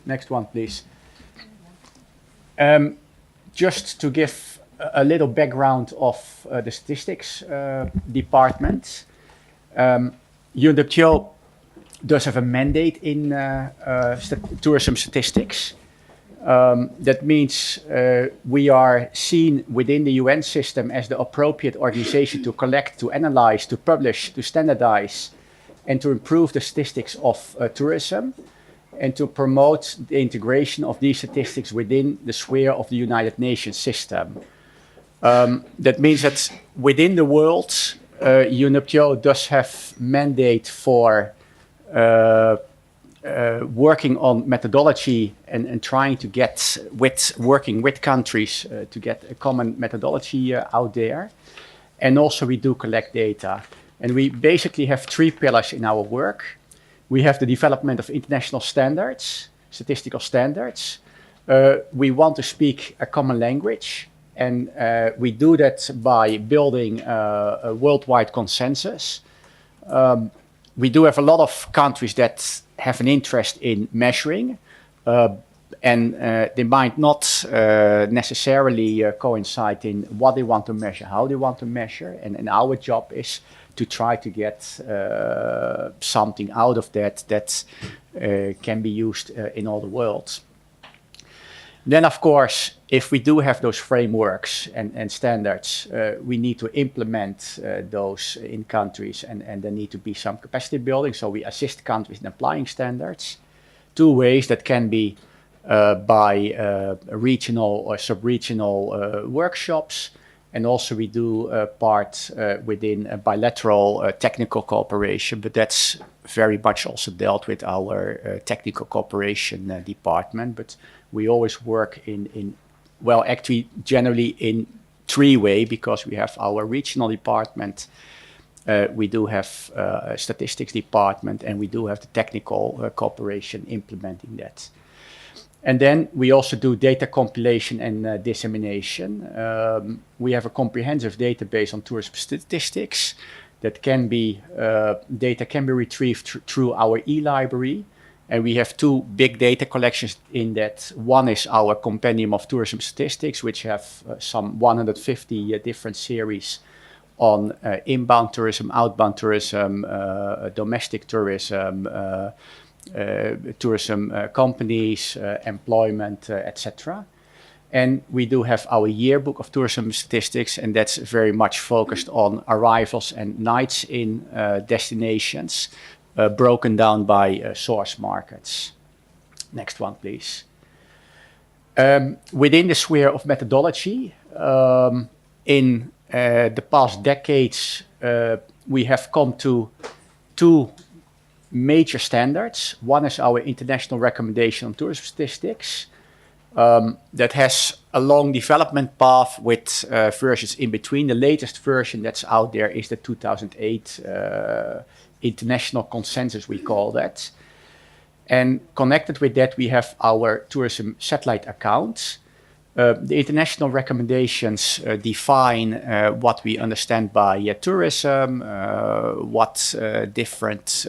Next one, please. Just to give a little background of the statistics department. UNWTO does have a mandate in tourism statistics. That means we are seen within the UN system as the appropriate organization to collect, to analyze, to publish, to standardize, and to improve the statistics of tourism, and to promote the integration of these statistics within the sphere of the United Nations system. That means that within the world, UNWTO does have mandate for working on methodology and trying to get working with countries to get a common methodology out there. And also we do collect data. And we basically have three pillars in our work. We have the development of international standards, statistical standards. We want to speak a common language, and we do that by building a worldwide consensus. We do have a lot of countries that have an interest in measuring, and they might not necessarily coincide in what they want to measure, how they want to measure, and our job is to try to get something out of that can be used in all the world. Then, of course, if we do have those frameworks and standards, we need to implement those in countries, and there need to be some capacity building. So we assist countries in applying standards. Two ways that can be by regional or sub-regional workshops, and also we do part within a bilateral technical cooperation, but that's very much also dealt with our technical cooperation department. But we always work well, actually generally in three ways, because we have our regional department, we do have a statistics department, and we do have the technical cooperation implementing that. And then we also do data compilation and dissemination. We have a comprehensive database on tourism statistics that can be, data can be retrieved through our e-library. And we have two big data collections in that. One is our Compendium of Tourism Statistics, which have some 150 different series on inbound tourism, outbound tourism, domestic tourism, tourism companies, employment, etc. And we do have our yearbook of tourism statistics, and that's very much focused on arrivals and nights in destinations, broken down by source markets. Next one, please. Within the sphere of methodology, in the past decades, we have come to two major standards. One is our International Recommendation on Tourism Statistics that has a long development path with versions in between. The latest version that's out there is the 2008 International Consensus, we call that. And connected with that, we have our tourism satellite accounts. The international recommendations define what we understand by tourism, what different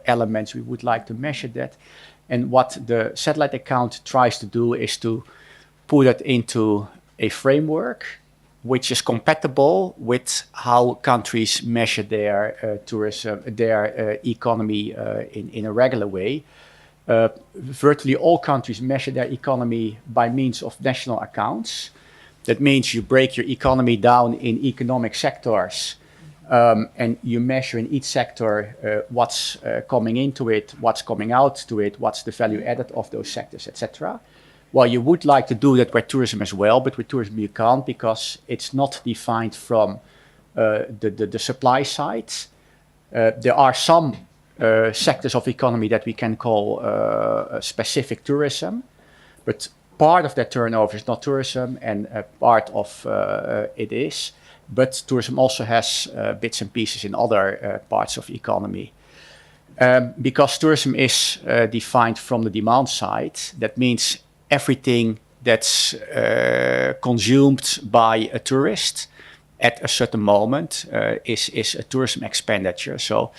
elements we would like to measure that. And what the satellite account tries to do is to put it into a framework which is compatible with how countries measure their tourism, their economy in a regular way. Virtually all countries measure their economy by means of national accounts. That means you break your economy down in economic sectors, and you measure in each sector what's coming into it, what's coming out to it, what's the value added of those sectors, etc. Well, you would like to do that with tourism as well, but with tourism you can't, because it's not defined from the supply side. There are some sectors of economy that we can call specific tourism, but part of that turnover is not tourism, and part of it is. But tourism also has bits and pieces in other parts of economy. Because tourism is defined from the demand side, that means everything that's consumed by a tourist at a certain moment is a tourism expenditure. So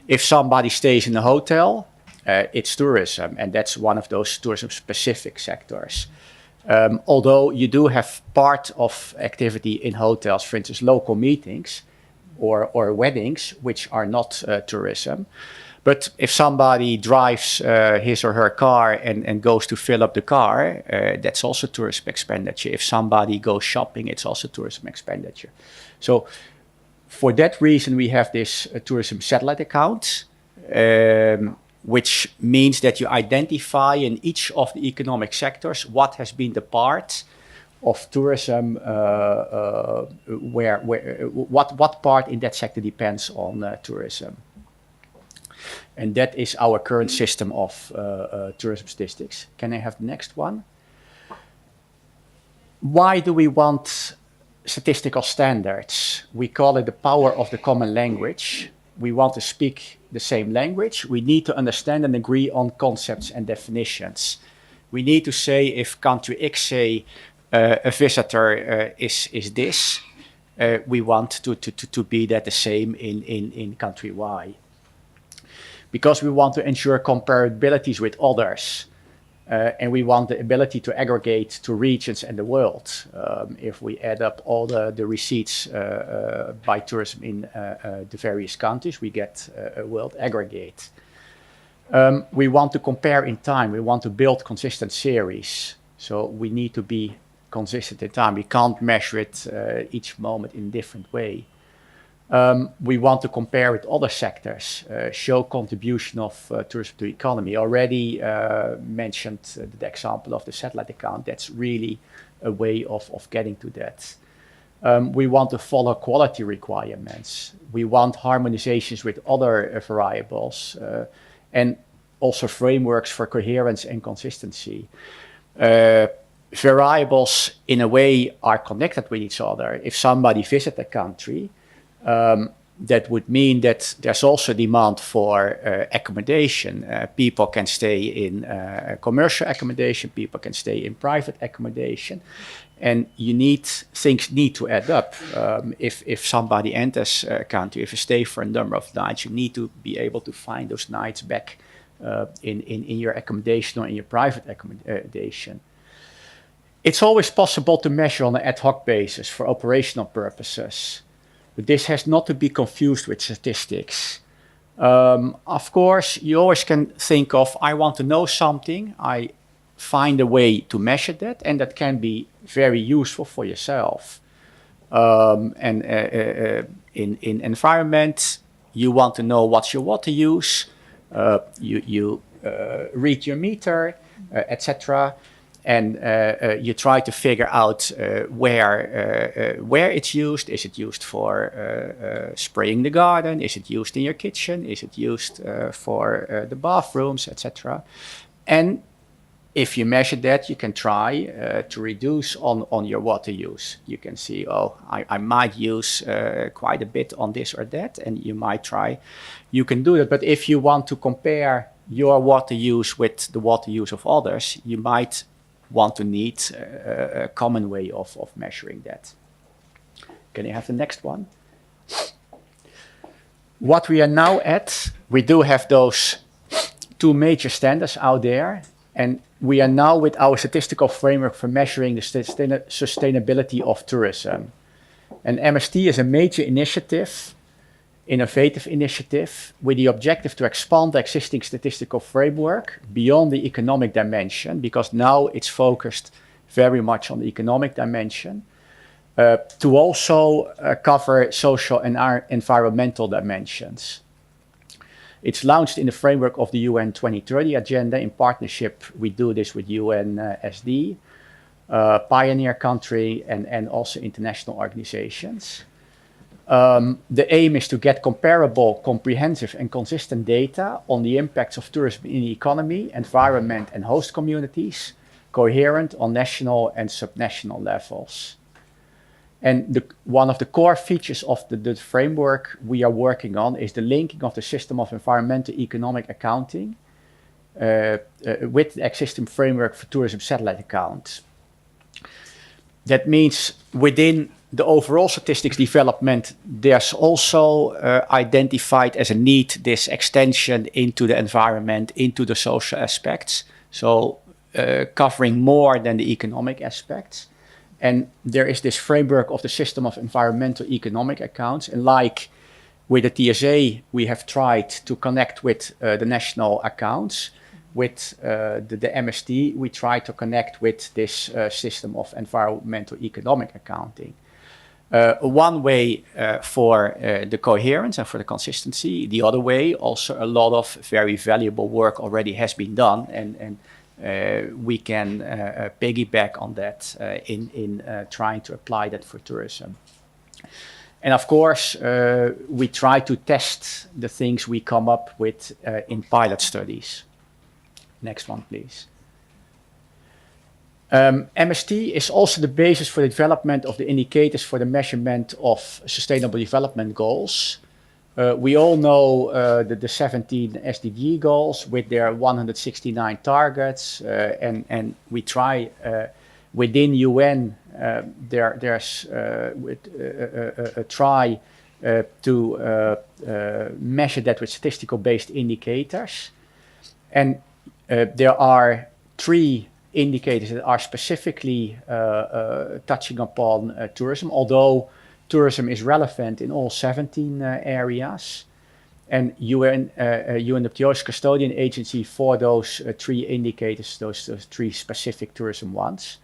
if somebody stays in a hotel, it's tourism, and that's one of those tourism-specific sectors. Although you do have part of activity in hotels, for instance, local meetings or weddings, which are not tourism. But if somebody drives his or her car and goes to fill up the car, that's also tourism expenditure. If somebody goes shopping, it's also tourism expenditure. So for that reason, we have this tourism satellite account, which means that you identify in each of the economic sectors what has been the part of tourism, what part in that sector depends on tourism. And that is our current system of tourism statistics. Can I have the next one? Why do we want statistical standards? We call it the power of the common language. We want to speak the same language. We need to understand and agree on concepts and definitions. We need to say if country X say a visitor is this, we want to be that the same in country Y. Because we want to ensure comparabilities with others. And we want the ability to aggregate to regions and the world. If we add up all the receipts by tourism in the various countries, we get a world aggregate. We want to compare in time. We want to build consistent series. So we need to be consistent in time. We can't measure it each moment in a different way. We want to compare with other sectors, show contribution of tourism to the economy. Already mentioned the example of the satellite account. That's really a way of getting to that. We want to follow quality requirements. We want harmonizations with other variables and also frameworks for coherence and consistency. Variables, in a way, are connected with each other. If somebody visits a country, that would mean that there's also demand for accommodation. People can stay in commercial accommodation, people can stay in private accommodation, and things need to add up. If somebody enters a country, if you stay for a number of nights, you need to be able to find those nights back in your accommodation or in your private accommodation. It's always possible to measure on an ad hoc basis for operational purposes. But this has not to be confused with statistics. Of course, you always can think of, I want to know something, I find a way to measure that, and that can be very useful for yourself. In environment, you want to know what's your water use, you read your meter, etc. And you try to figure out where it's used. Is it used for spraying the garden? Is it used in your kitchen? Is it used for the bathrooms, etc.? And if you measure that, you can try to reduce on your water use. You can see, oh, I might use quite a bit on this or that, and you might try. You can do that, but if you want to compare your water use with the water use of others, you might want to need a common way of measuring that. Can you have the next one? What we are now at, we do have those two major standards out there, and we are now with our statistical framework for measuring the sustainability of tourism. And MST is a major initiative, innovative initiative, with the objective to expand the existing statistical framework beyond the economic dimension, because now it's focused very much on the economic dimension, to also cover social and environmental dimensions. It's launched in the framework of the UN 2030 agenda. In partnership, we do this with UNSD, pioneer country, and also international organizations. The aim is to get comparable, comprehensive, and consistent data on the impacts of tourism in the economy, environment, and host communities, coherent on national and subnational levels. And one of the core features of the framework we are working on is the linking of the system of environmental economic accounting with the existing framework for tourism satellite accounts. That means within the overall statistics development, there's also identified as a need this extension into the environment, into the social aspects. So covering more than the economic aspects. And there is this framework of the system of environmental economic accounts. And like with the TSA, we have tried to connect with the national accounts. With the MST, we try to connect with this system of environmental economic accounting. One way for the coherence and for the consistency. The other way, also a lot of very valuable work already has been done, and we can piggyback on that in trying to apply that for tourism. And of course, we try to test the things we come up with in pilot studies. Next one, please. MST is also the basis for the development of the indicators for the measurement of sustainable development goals. We all know the 17 SDG goals with their 169 targets, and we try within UN, there's a try to measure that with statistical-based indicators. And there are 3 indicators that are specifically touching upon tourism, although tourism is relevant in all 17 areas. And UNWTO is custodian agency for those 3 indicators, those 3 specific tourism ones,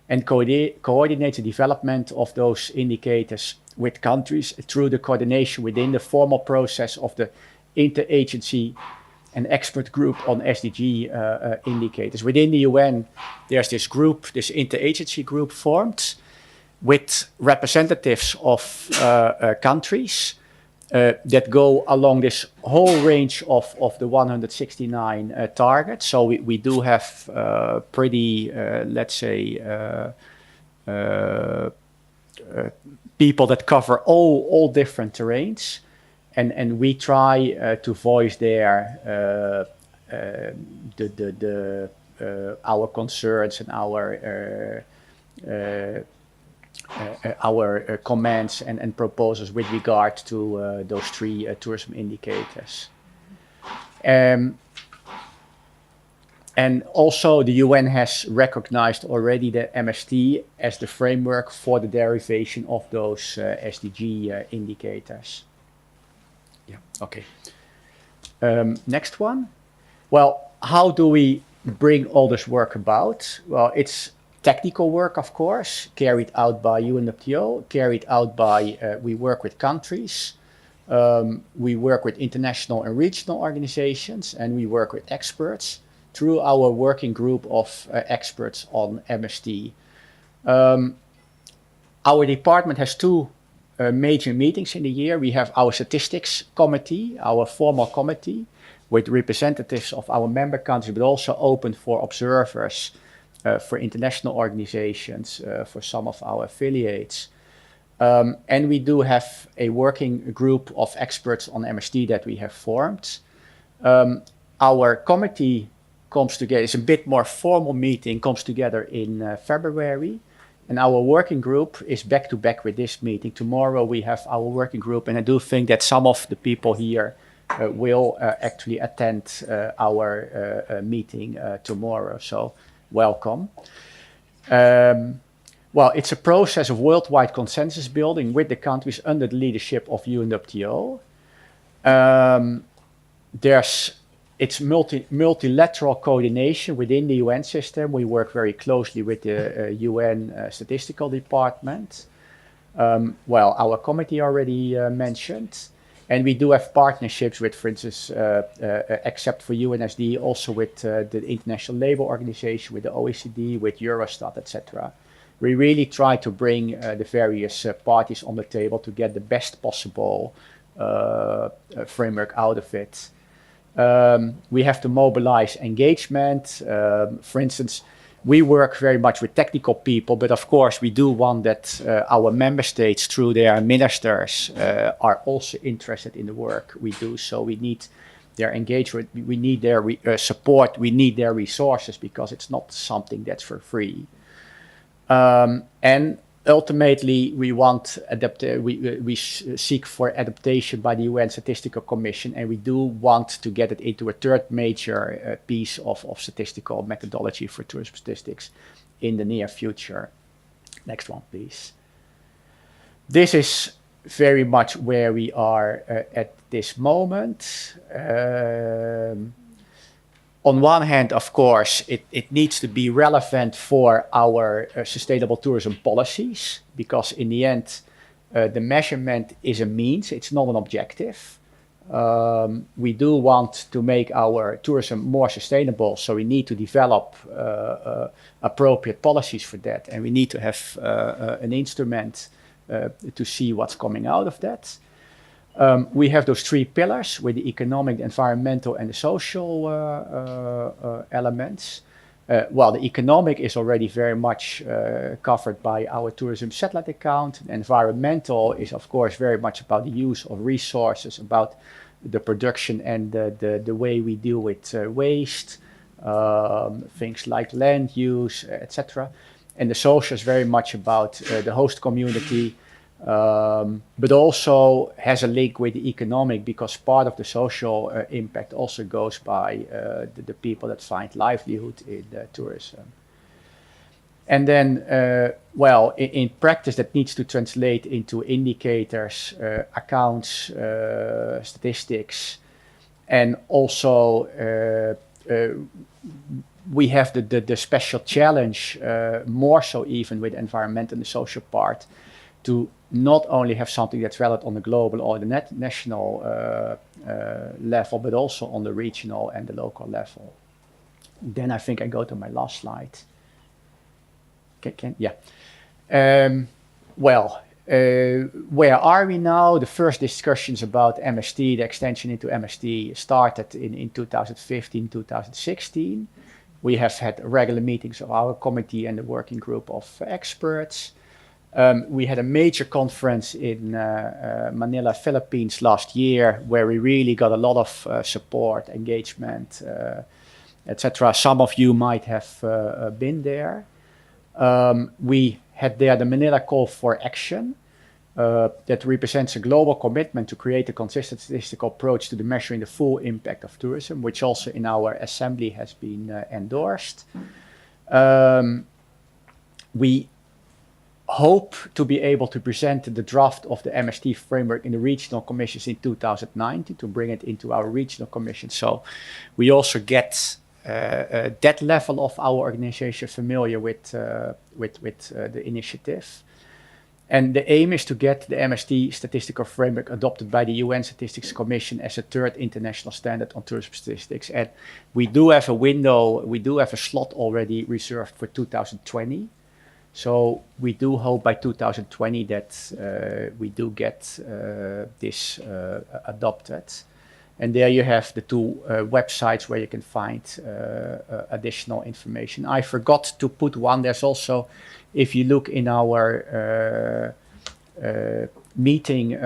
and coordinates the development of those indicators with countries through the coordination within the formal process of the interagency an expert group on SDG indicators. Within the UN, there's this group, this interagency group formed with representatives of countries that go along this whole range of the 169 targets. So we do have pretty, let's say, people that cover all different terrains. And we try to voice there our concerns and our comments and proposals with regard to those 3 tourism indicators. And also the UN has recognized already the MST as the framework for the derivation of those SDG indicators. Yeah, okay. Next one. Well, how do we bring all this work about? Well, it's technical work, of course, carried out by UNWTO, carried out by, we work with countries, we work with international and regional organizations, and we work with experts through our working group of experts on MST. Our department has 2 major meetings in the year. We have our statistics committee, our formal committee, with representatives of our member countries, but also open for observers, for international organizations, for some of our affiliates. And we do have a working group of experts on MST that we have formed. Our committee comes together, it's a bit more formal meeting, comes together in February. And our working group is back to back with this meeting. Tomorrow we have our working group, and I do think that some of the people here will actually attend our meeting tomorrow. So welcome. Well, it's a process of worldwide consensus building with the countries under the leadership of UNWTO. It's multilateral coordination within the UN system. We work very closely with the UN Statistical Department. Well, our committee already mentioned. And we do have partnerships with, for instance, except for UNSD, also with the International Labour Organization, with the OECD, with Eurostat, etc. We really try to bring the various parties on the table to get the best possible framework out of it. We have to mobilize engagement. For instance, we work very much with technical people, but of course we do want that our member states, through their ministers, are also interested in the work we do. So we need their engagement, we need their support, we need their resources, because it's not something that's for free. And ultimately, we seek for adaptation by the UN Statistical Commission, and we do want to get it into a third major piece of statistical methodology for tourism statistics in the near future. Next one, please. This is very much where we are at this moment. On one hand, of course, it needs to be relevant for our sustainable tourism policies, because in the end, the measurement is a means, it's not an objective. We do want to make our tourism more sustainable, so we need to develop appropriate policies for that, and we need to have an instrument to see what's coming out of that. We have those three pillars with the economic, the environmental, and the social elements. Well, the economic is already very much covered by our tourism satellite account. The environmental is, of course, very much about the use of resources, about the production and the way we deal with waste, things like land use, etc. And the social is very much about the host community, but also has a link with the economic, because part of the social impact also goes by the people that find livelihood in tourism. And then, well, in practice, that needs to translate into indicators, accounts, statistics, and also we have the special challenge, more so even with environment and the social part, to not only have something that's relevant on the global or the national level, but also on the regional and the local level. Then I think I go to my last slide. Well, where are we now? The first discussions about MST, the extension into MST, started in 2015, 2016. We have had regular meetings of our committee and the working group of experts. We had a major conference in Manila, Philippines last year, where we really got a lot of support, engagement, etc. Some of you might have been there. We had there the Manila Call for Action that represents a global commitment to create a consistent statistical approach to the measuring the full impact of tourism, which also in our assembly has been endorsed. We hope to be able to present the draft of the MST framework in the regional commissions in 2019 to bring it into our regional commission. So we also get that level of our organization familiar with the initiative. And the aim is to get the MST statistical framework adopted by the UN Statistics Commission as a third international standard on tourism statistics. And we do have a window, we do have a slot already reserved for 2020. So we do hope by 2020 that we do get this adopted. And there you have the two websites where you can find additional information. I forgot to put one. There's also, if you look in our meeting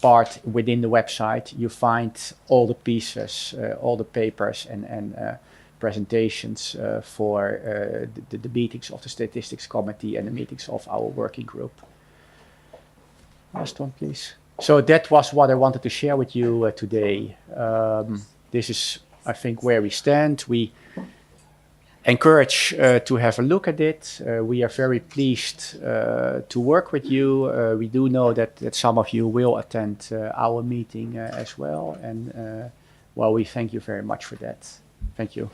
part within the website, you find all the pieces, all the papers and presentations for the meetings of the Statistics Committee and the meetings of our working group. Last one, please. So that was what I wanted to share with you today. This is, I think, where we stand. We encourage to have a look at it. We are very pleased to work with you. We do know that some of you will attend our meeting as well. And well, we thank you very much for that. Thank you.